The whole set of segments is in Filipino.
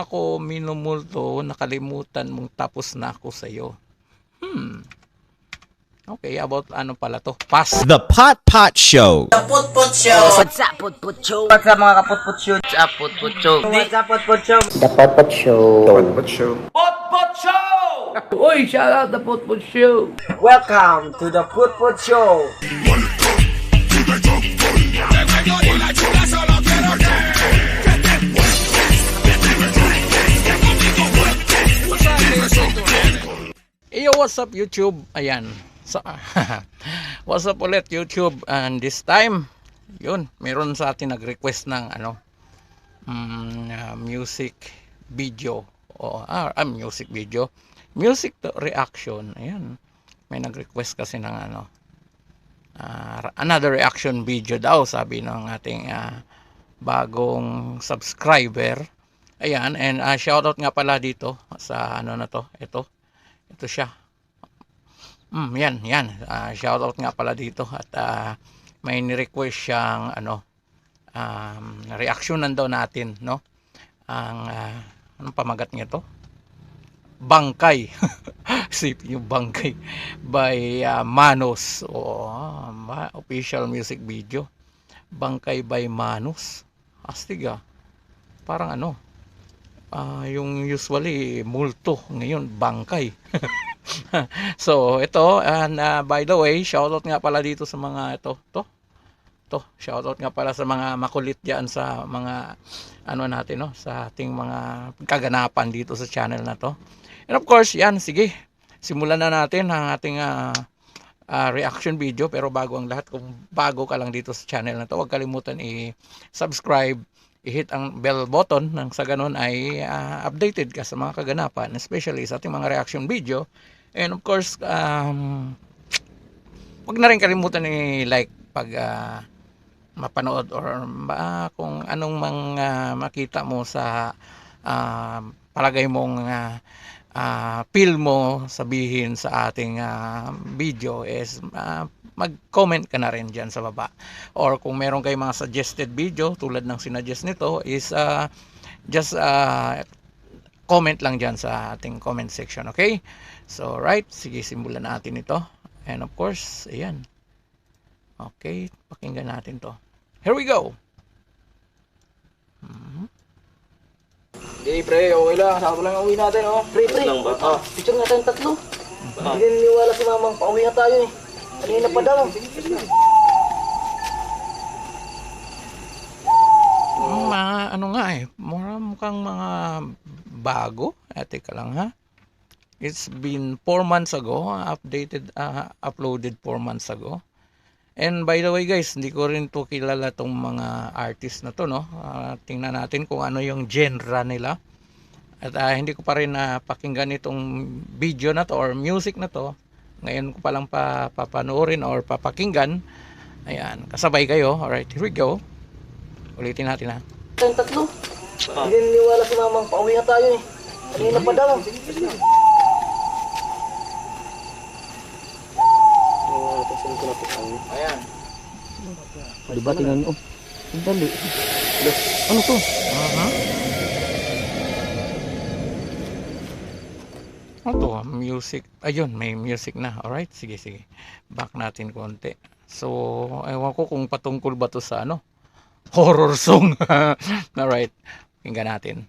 na ako minumulto, nakalimutan mong tapos na ako sa'yo. Okay, about ano pala to? Pass. The Pot Pot Show. The Put Show. What's up, Put Show? What's up mga kaput-put show? What's up, Put Show? What's up Put Show? The Pot Show. Put Show. Uy, shout out the Put Show. Welcome to the Put Show. Yo, what's up YouTube? Ayan. So, what's up ulit YouTube? And this time, yun, meron sa atin nag-request ng music video o music video, music to reaction. Ayan. May nag-request kasi ng another reaction video daw, sabi ng ating bagong subscriber. Ayan, and shoutout nga pala dito sa ano na to, ito siya. Yan. Shoutout nga pala dito at may ni-request siyang reaksyonan daw natin, no? Anong pamagat niya to? Bangkay. Sipin yung Bangkay by Manos. Official music video. Bangkay by Manos. Astig parang yung usually multo, ngayon bangkay. So ito, and by the way, shoutout nga pala dito sa mga shoutout nga pala sa mga makulit diyan sa mga natin, no, sa ating mga kaganapan dito sa channel na to. And of course, yan, sige, simulan na natin ang ating reaction video. Pero bago ang lahat, kung bago ka lang dito sa channel na to, huwag kalimutan i-subscribe, i-hit ang bell button nang sa ganun ay updated ka sa mga kaganapan, especially sa ating mga reaction video. And of course, huwag na rin kalimutan i-like pag mapanood or kung anong makita mo sa palagay mong feel mo sabihin sa ating video is mag-comment ka na rin dyan sa baba. Or kung meron kayong mga suggested video tulad ng sinuggest nito is just comment lang dyan sa ating comment section, okay? So right, sige, simulan natin ito. And of course, ayan. Okay, pakinggan natin to. Here we go! Okay, pre, okay lang. Sakto lang ang uwi natin, oh. Pre. Picture nga tayong tatlo. Hindi niniwala si mamang pauwi na tayo, eh. Kanina pa daw. Mukhang mga bago. Teka lang ha. It's been 4 months ago, uploaded 4 months ago. And by the way guys, hindi ko rin to kilala tong mga artist na to, no. Tingnan natin kung ano yung genre nila. At hindi ko pa rin pakinggan itong video na to or music na to. Ngayon ko palang papanoorin or papakinggan. Ayan, kasabay kayo. Alright, here we go. Ulitin natin ha. Tayong tatlo. Hindi niniwala si mamang pauwi na tayo, eh. Kanina pa daw. Ayan. Diba tingnan mo? Ang dali. Ano to? Ito, music. Ayun, may music na. Alright, sige. Back natin konti. So, ewan ko kung patungkol ba to sa horror song. Alright, tingnan natin.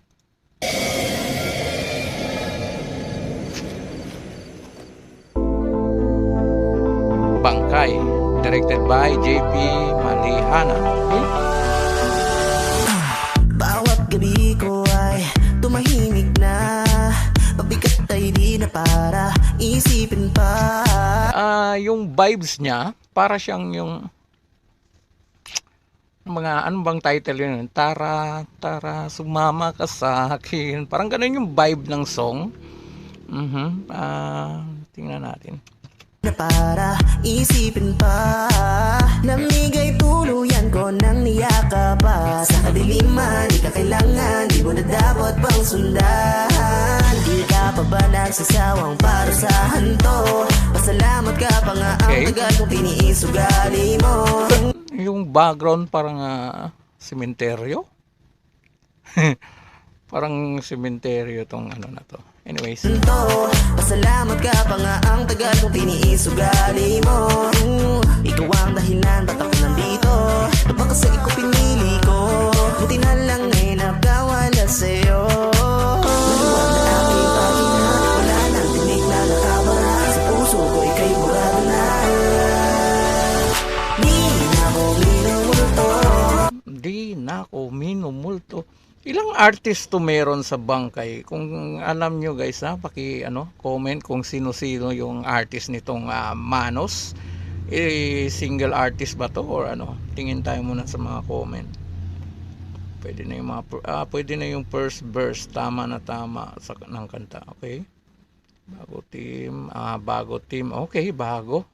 Bangkay, directed by JP Malihana. Okay? Bawat gabi ko ay tumahimik na, mabigat ay di na para isipin pa. Yung vibes niya, para siyang yung mga ano bang title yun? Tara, sumama ka sa akin. Parang ganun yung vibe ng song. Tingnan natin. Na para isipin pa, namigay tuluyan ko nang niyaka pa. Sa kadiliman, di ka kailangan, di mo na dapat pang sundan. Di ka pa ba nagsasawang parusahan to? Pasalamat ka pa nga ang tagal kong tiniis ugali mo. Yung background parang sementeryo. Parang sementeryo tong ano na to. Anyways. Pasalamat ka pa nga ang tagal kong tiniis ugali mo. Ikaw ang dahilan ba't ako nandito. Baka sa ikaw pinili ko. Buti na lang ngayon nagkawala sa'yo. Maluwag na aking pagina. Wala nang tinig na nakabara. Sa puso ko ika'y burado na. Di na ako minumulto. Di na ako minumulto. Ilang artist to meron sa Bangkay? Kung alam nyo guys, comment kung sino-sino yung artist nitong Manos. Single artist ba to or ano? Tingin tayo muna sa mga comment. Pwede na yung pwede na yung first verse, tama ng kanta. Okay. Bago team. Okay, bago.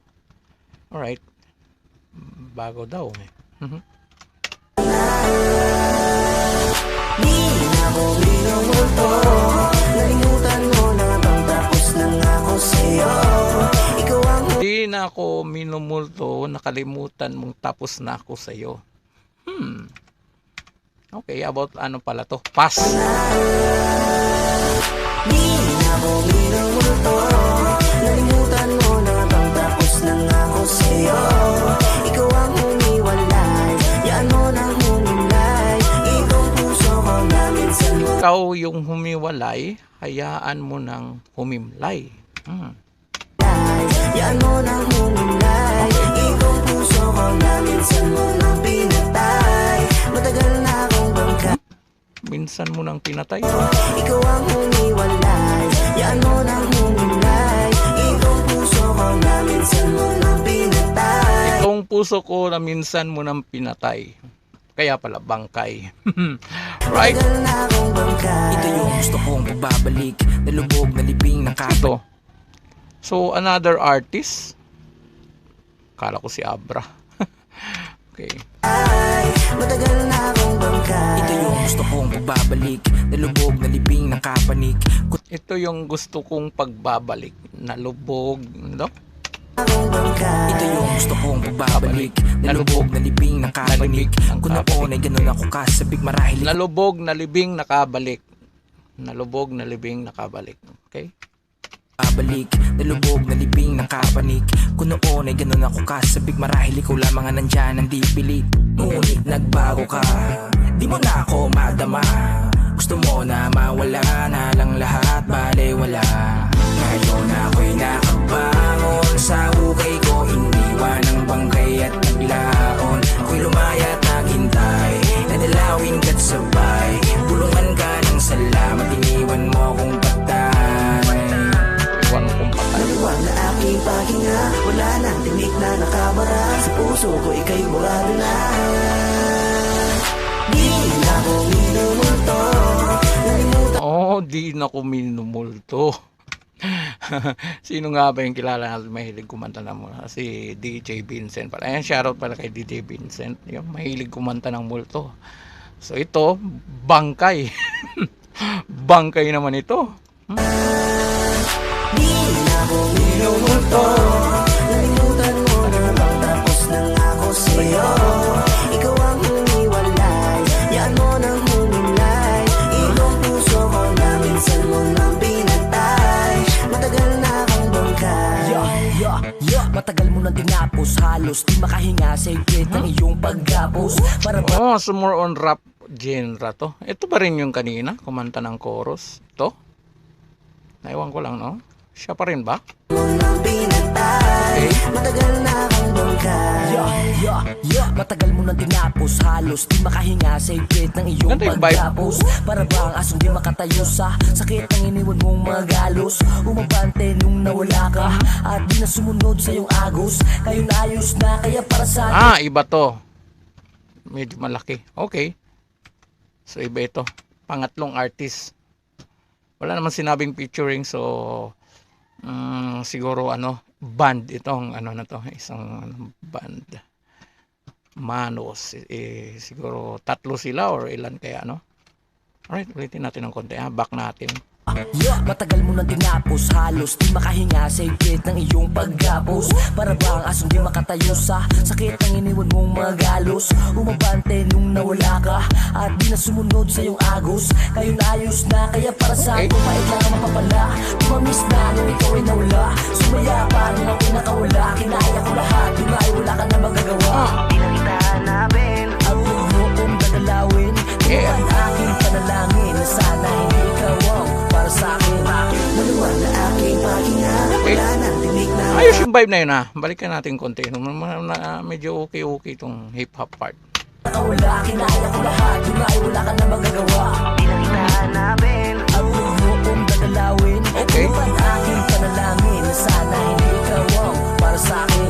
Alright. Bago daw eh. Di na ako minumulto. Nalimutan mo na bang tapos nang ako sa'yo. Ikaw ang Di na ako minumulto, nakalimutan mong tapos na ako sa'yo. Okay, about ano pala to? Pass. Di na ako minumulto. Nalimutan mo na bang tapos nang ako sa'yo. Ikaw ang humiwalay. Yan mo nang humimlay. Itong puso ko na minsan mo. Ikaw yung humiwalay, hayaan mo nang humimlay. Yan mo nang humimlay. Itong puso ko na minsan mo nang pinatay. Matagal na akong bangka. Minsan mo nang pinatay. Ikaw ang humiwalay. Yan mo nang humimlay. Itong puso ko na minsan mo nang pinatay. Itong puso ko na minsan mo nang pinatay. Kaya pala bangkay. Right? Matagal na akong bangka. Ito yung gusto kong pagbabalik. Nalubog na libing ng Ito. So, another artist. Kala ko si Abra. Okay. Matagal na akong bangka. Ito yung gusto kong pagbabalik. Nalubog na libing ng kapanik. Ito yung gusto kong pagbabalik. Nalubog. No? Akong bangka. Ito yung gusto kong pagbabalik. Nalubog na libing ng kapanik. Kung noon ay ganun ako kasabik marahil. Nalubog na libing nakabalik. Nalubog na libing nakabalik. Okay? Babalik, nalubog na libing ng kapanik. Kung noon ay ganun ako kasabik marahil ikaw lamang ang nandyan ang di pilit. Ngunit nagbago ka, di mo na ako madama. Gusto mo na mawala na lang lahat, bale wala. Ngayon ako'y nakabangon sa hukay ko, iniwan ang bangkay at naglaon. Ako'y lumayat naghintay, nadalawin ka't sabay. Bulungan ka ng salamat, iniwan mo kong patay. Iwan kong patay. Maluwag na aking paghinga. Wala nang tinig na nakabara. Sa puso ko ika'y burado na. Di na ako minumulto. Nalimutan Di na ko minumulto. Sino nga ba yung kilala natin mahilig kumanta ng multo? Si DJ Vincent pala. Ayan, shoutout pala kay DJ Vincent. Yung mahilig kumanta ng multo. So ito, bangkay. Bangkay naman ito. Di na ako minumulto. Nalimutan mo na bang tapos nang ako sa'yo. Ikaw ang humiwalay. Yan mo nang humimlay. Itong puso ko na minsan mo nang pinatay. Matagal na akong bangkay. Matagal mo nang tinapos, halos di makahinga sa higit ng iyong paggapos. Para So more on rap genre to. Ito ba rin yung kanina? Kumanta ng chorus. Ito? Naiwan ko lang, no? Siya pa rin ba? Mo nang pinatay. Matagal na akong bangkay. Matagal mo nang tinapos, halos di makahinga sa higit ng iyong Ganda yung vibe. paggapos. Para bang asong di makatayo sa sakit ng iniwan mong mga galos. Umabante nung nawala ka at di na sumunod sa iyong agos. Kayo na ayos na kaya para sa Iba to. Medyo malaki. Okay. So iba ito. Pangatlong artist. Wala naman sinabing featuring, so siguro band itong na to, isang band. Manos, siguro tatlo sila or ilan kaya, no? Alright, ulitin natin ng konti, back natin. Matagal mo nang tinapos, halos di makahinga sa higit ng iyong paggapos. Para bang asong di makatayo sa sakit ng iniwan mong mga galos. Umabante nung nawala ka at di na sumunod sa iyong agos. Ngayon ayos na, kaya para sa akin mapait lang ang mapapala. Tumamiss na nung ikaw ay nawala, sumaya pa nung ang pinakawala. Kinaya ko lahat, yun ay wala ka na magagawa. Di na kita hanapin, ang puno kong dadalawin. Tuwan aking panalangin na sana hindi ikaw ang para sa akin. Maluwag na aking pahinga, wala nang tinig na Ayos yung vibe na yun Balikan natin konti. Medyo okay itong hip-hop part. Wala, kinaya ko lahat, yun ay wala ka na magagawa. Di na kita hanapin, ang puno kong dadalawin. Okay. Tuwan aking panalangin na sana hindi ikaw ang para sa akin.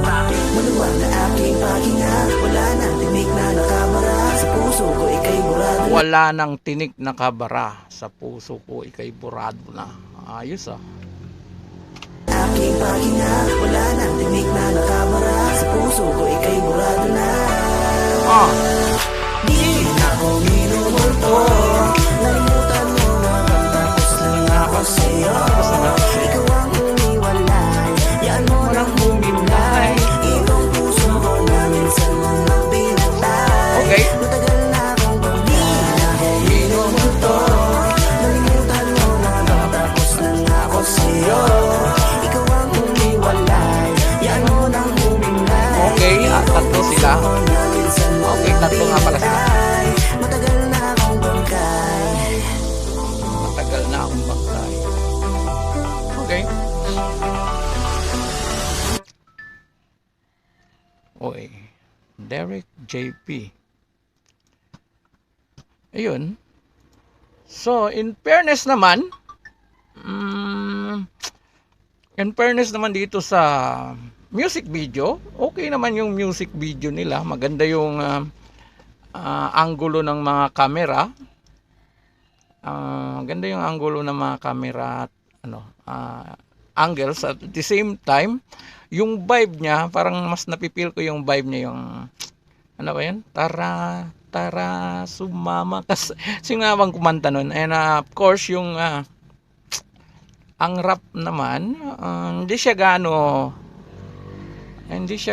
Maluwag na aking pahinga, wala nang tinig na nakabara. Sa puso ko ika'y burado. Wala nang tinik na kabara. Sa puso ko ika'y burado na. Ayos Aking pahinga, wala nang tinig na nakabara. Sa puso ko ika'y burado na. Di na ako minumulto, nalimutan mo na pagtapos lang ako sa'yo. Ikaw ang umiwalay, yan mo nang humimlay. Itong puso ko na minsan mo nang binatay. Okay. Matagal na akong di na ako minumulto, nalimutan mo na pagtapos lang ako sa'yo. Ikaw ang umiwalay, yan mo nang humimlay. Okay, tatlo sila. Okay, tatlo nga pala sila. Matagal na akong bangkay. Matagal na akong bangkay. Okay. Okay. Derek JP. Ayun. So, in fairness naman dito sa music video, okay naman yung music video nila. Maganda yung anggulo ng mga camera. Maganda yung anggulo ng mga camera at angles. At the same time, yung vibe niya, parang mas napipil ko yung vibe niya, yung ano ba yan? Tara, sumama. Kasi singawang kumanta nun. And of course, yung ang rap naman, hindi siya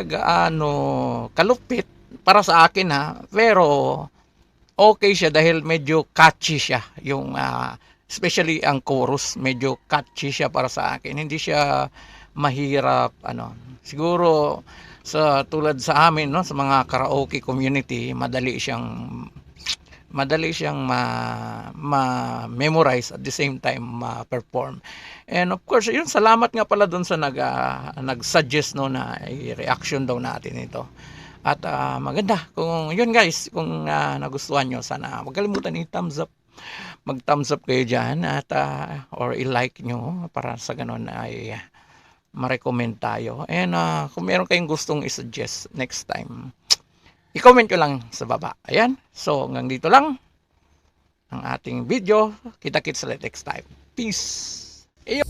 gaano kalupit para sa akin pero okay siya dahil medyo catchy siya yung especially ang chorus, medyo catchy siya para sa akin. Hindi siya mahirap siguro sa tulad sa amin sa mga karaoke community, madali siyang ma-memorize at the same time ma-perform. And of course, yun, salamat nga pala dun sa nag-suggest na i-reaction daw natin ito. At maganda. Kung yun guys, kung nagustuhan nyo, sana huwag kalimutan i-thumbs up. Mag-thumbs up kayo dyan at or i-like nyo para sa ganun ay ma-recommend tayo. And kung meron kayong gustong i-suggest next time, i-comment nyo lang sa baba. Ayan. So, hanggang dito lang ang ating video. Kita-kits ulit next time. Peace! Iyo!